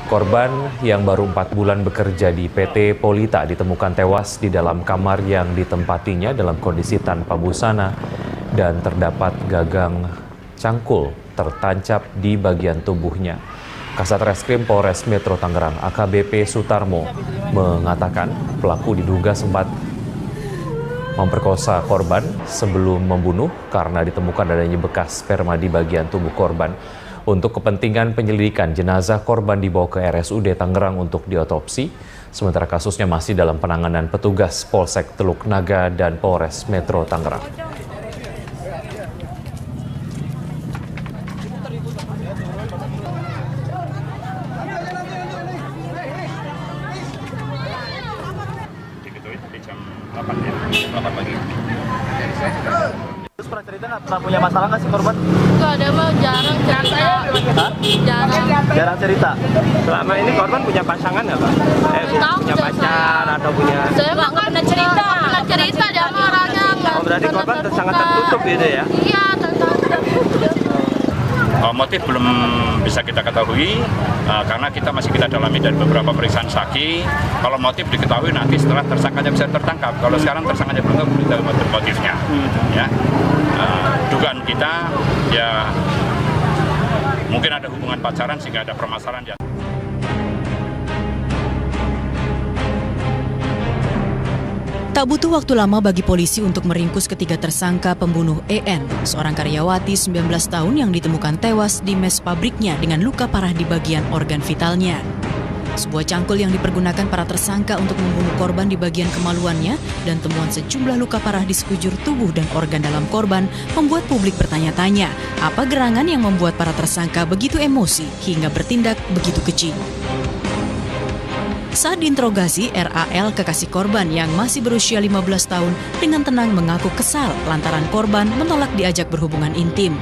Korban yang baru 4 bulan bekerja di PT Polita ditemukan tewas di dalam kamar yang ditempatinya dalam kondisi tanpa busana dan terdapat gagang cangkul tertancap di bagian tubuhnya. Kasat Reskrim Polres Metro Tangerang AKBP Sutarmo mengatakan pelaku diduga sempat memperkosa korban sebelum membunuh karena ditemukan adanya bekas sperma di bagian tubuh korban. Untuk kepentingan penyelidikan, jenazah korban dibawa ke RSUD Tangerang untuk diotopsi, sementara kasusnya masih dalam penanganan petugas Polsek Teluk Naga dan Polres Metro Tangerang. Jam 8 ya, 8 pagi. Terus pernah cerita nggak punya masalah nggak sih korban? Nggak ada, Bang. Jarang cerita. Jarang cerita. Selama ini korban punya pasangan nggak, Pak? Punya pacar atau punya? Saya nggak pernah cerita. Dia mah orangnya nggak. Oh, berarti korban sangat tertutup gitu ya? Iya, tertutup. Motif belum bisa kita ketahui karena kita dalami dari beberapa periksaan saksi. Kalau motif diketahui nanti setelah tersangkanya bisa tertangkap. Kalau sekarang tersangkanya belum kita motifnya. Ya, dugaan kita ya mungkin ada hubungan pacaran sehingga ada permasalahan. Tak butuh waktu lama bagi polisi untuk meringkus ketiga tersangka pembunuh EN, seorang karyawati 19 tahun yang ditemukan tewas di mes pabriknya dengan luka parah di bagian organ vitalnya. Sebuah cangkul yang dipergunakan para tersangka untuk membunuh korban di bagian kemaluannya dan temuan sejumlah luka parah di sekujur tubuh dan organ dalam korban membuat publik bertanya-tanya, apa gerangan yang membuat para tersangka begitu emosi hingga bertindak begitu keji. Saat diinterogasi, RAL, kekasih korban yang masih berusia 15 tahun, dengan tenang mengaku kesal lantaran korban menolak diajak berhubungan intim.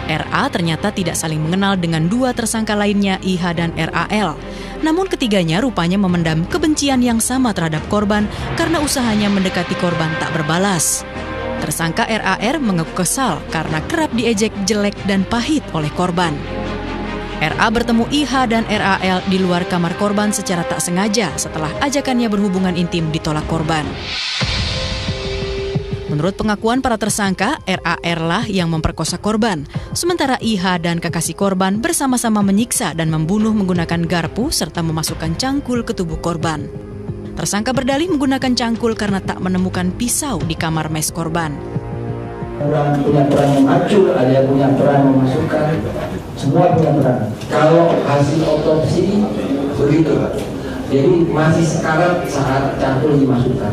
RA ternyata tidak saling mengenal dengan dua tersangka lainnya, IH dan RAL. Namun ketiganya rupanya memendam kebencian yang sama terhadap korban karena usahanya mendekati korban tak berbalas. Tersangka RAR mengaku kesal karena kerap diejek jelek dan pahit oleh korban. RA bertemu IH dan RAL di luar kamar korban secara tak sengaja setelah ajakannya berhubungan intim ditolak korban. Menurut pengakuan para tersangka, RAR lah yang memperkosa korban, sementara IH dan kekasih korban bersama-sama menyiksa dan membunuh menggunakan garpu serta memasukkan cangkul ke tubuh korban. Tersangka berdalih menggunakan cangkul karena tak menemukan pisau di kamar mes korban. Orang punya peran memacu, ada yang punya peran memasukkan, semua punya peran. Kalau hasil otopsi begitu, jadi masih sekarang saat cangkul dimasukkan.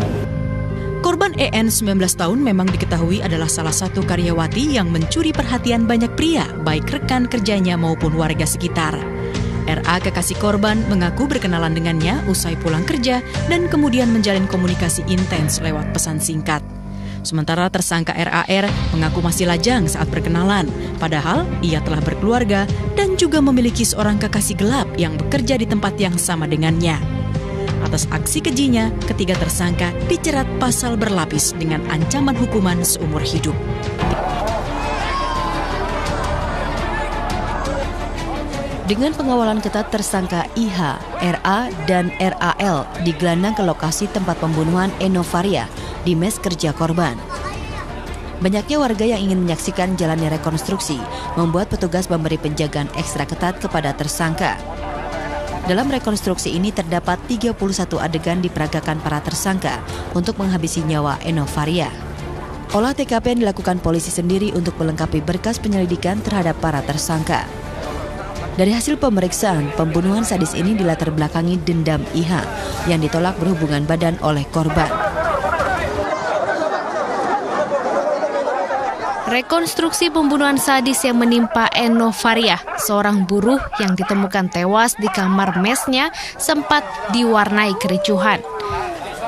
Korban EN 19 tahun memang diketahui adalah salah satu karyawati yang mencuri perhatian banyak pria, baik rekan kerjanya maupun warga sekitar. RA, kekasih korban, mengaku berkenalan dengannya usai pulang kerja dan kemudian menjalin komunikasi intens lewat pesan singkat. Sementara tersangka RAR mengaku masih lajang saat berkenalan, padahal ia telah berkeluarga dan juga memiliki seorang kekasih gelap yang bekerja di tempat yang sama dengannya. Atas aksi kejinya, ketiga tersangka dijerat pasal berlapis dengan ancaman hukuman seumur hidup. Dengan pengawalan ketat tersangka IH, RA, dan RAL digelandang ke lokasi tempat pembunuhan Eno Faria di mes kerja korban. Banyaknya warga yang ingin menyaksikan jalannya rekonstruksi membuat petugas memberi penjagaan ekstra ketat kepada tersangka. Dalam rekonstruksi ini terdapat 31 adegan diperagakan para tersangka untuk menghabisi nyawa Eno Faria. Olah TKP yang dilakukan polisi sendiri untuk melengkapi berkas penyelidikan terhadap para tersangka. Dari hasil pemeriksaan, pembunuhan sadis ini dilatar belakangi dendam IH yang ditolak berhubungan badan oleh korban. Rekonstruksi pembunuhan sadis yang menimpa Eno Faria, seorang buruh yang ditemukan tewas di kamar mesnya, sempat diwarnai kericuhan.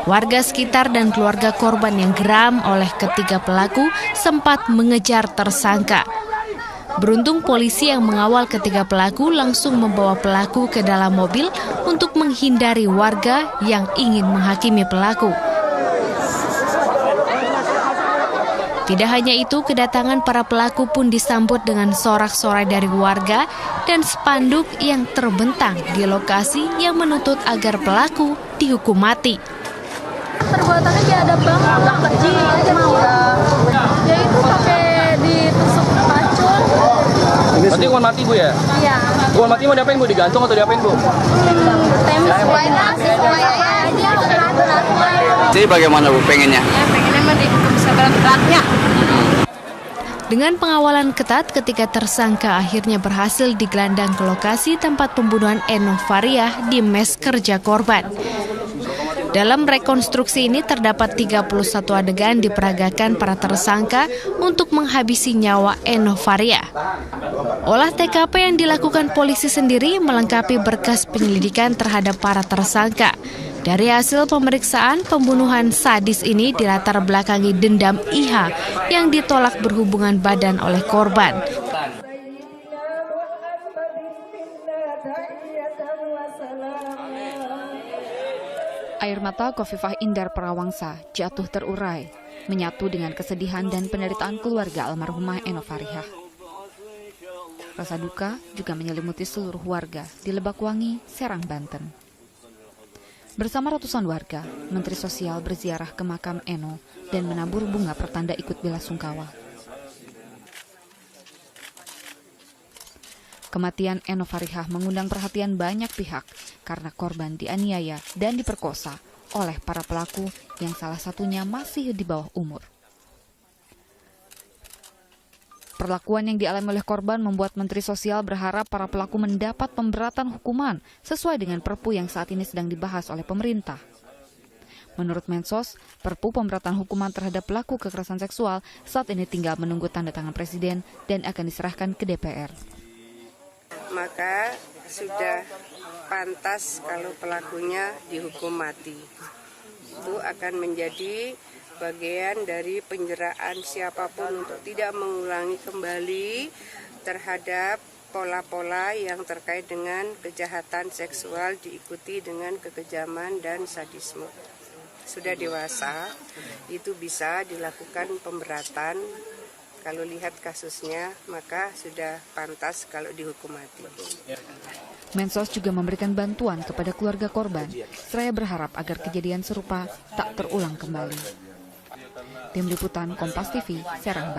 Warga sekitar dan keluarga korban yang geram oleh ketiga pelaku sempat mengejar tersangka. Beruntung polisi yang mengawal ketiga pelaku langsung membawa pelaku ke dalam mobil untuk menghindari warga yang ingin menghakimi pelaku. Tidak hanya itu, kedatangan para pelaku pun disambut dengan sorak-sorai dari warga dan spanduk yang terbentang di lokasi yang menuntut agar pelaku dihukum mati. Perbuatannya biadab banget, keji aja ya itu pakai ditusuk pacul. Berarti hukuman mati Bu ya? Iya. Hukuman mati mau diapain Bu? Digantung atau diapain Bu? Tembus supaya aja berat-berat. Jadi bagaimana Bu pengennya? Ya pengennya mah dihukum seberat-beratnya. Dengan pengawalan ketat, ketika tersangka akhirnya berhasil digelandang ke lokasi tempat pembunuhan Eno Fariah di mes kerja korban. Dalam rekonstruksi ini terdapat 31 adegan diperagakan para tersangka untuk menghabisi nyawa Eno Fariah. Olah TKP yang dilakukan polisi sendiri melengkapi berkas penyelidikan terhadap para tersangka. Dari hasil pemeriksaan, pembunuhan sadis ini dilatar belakangi dendam IH yang ditolak berhubungan badan oleh korban. Air mata Khofifah Indar Parawangsa jatuh terurai, menyatu dengan kesedihan dan penderitaan keluarga almarhumah Eno Fariah. Rasa duka juga menyelimuti seluruh warga di Lebakwangi, Serang, Banten. Bersama ratusan warga, Menteri Sosial berziarah ke makam Eno dan menabur bunga pertanda ikut bela sungkawa. Kematian Eno Fariah mengundang perhatian banyak pihak karena korban dianiaya dan diperkosa oleh para pelaku yang salah satunya masih di bawah umur. Perlakuan yang dialami oleh korban membuat Menteri Sosial berharap para pelaku mendapat pemberatan hukuman sesuai dengan Perpu yang saat ini sedang dibahas oleh pemerintah. Menurut Mensos, Perpu pemberatan hukuman terhadap pelaku kekerasan seksual saat ini tinggal menunggu tanda tangan Presiden dan akan diserahkan ke DPR. Maka sudah pantas kalau pelakunya dihukum mati. Itu akan menjadi bagian dari penjeraan siapapun untuk tidak mengulangi kembali terhadap pola-pola yang terkait dengan kejahatan seksual diikuti dengan kekejaman dan sadisme. Sudah dewasa, itu bisa dilakukan pemberatan. Kalau lihat kasusnya, maka sudah pantas kalau dihukum mati. Mensos juga memberikan bantuan kepada keluarga korban, seraya berharap agar kejadian serupa tak terulang kembali. Tim Liputan Kompas TV, Serang, Banten.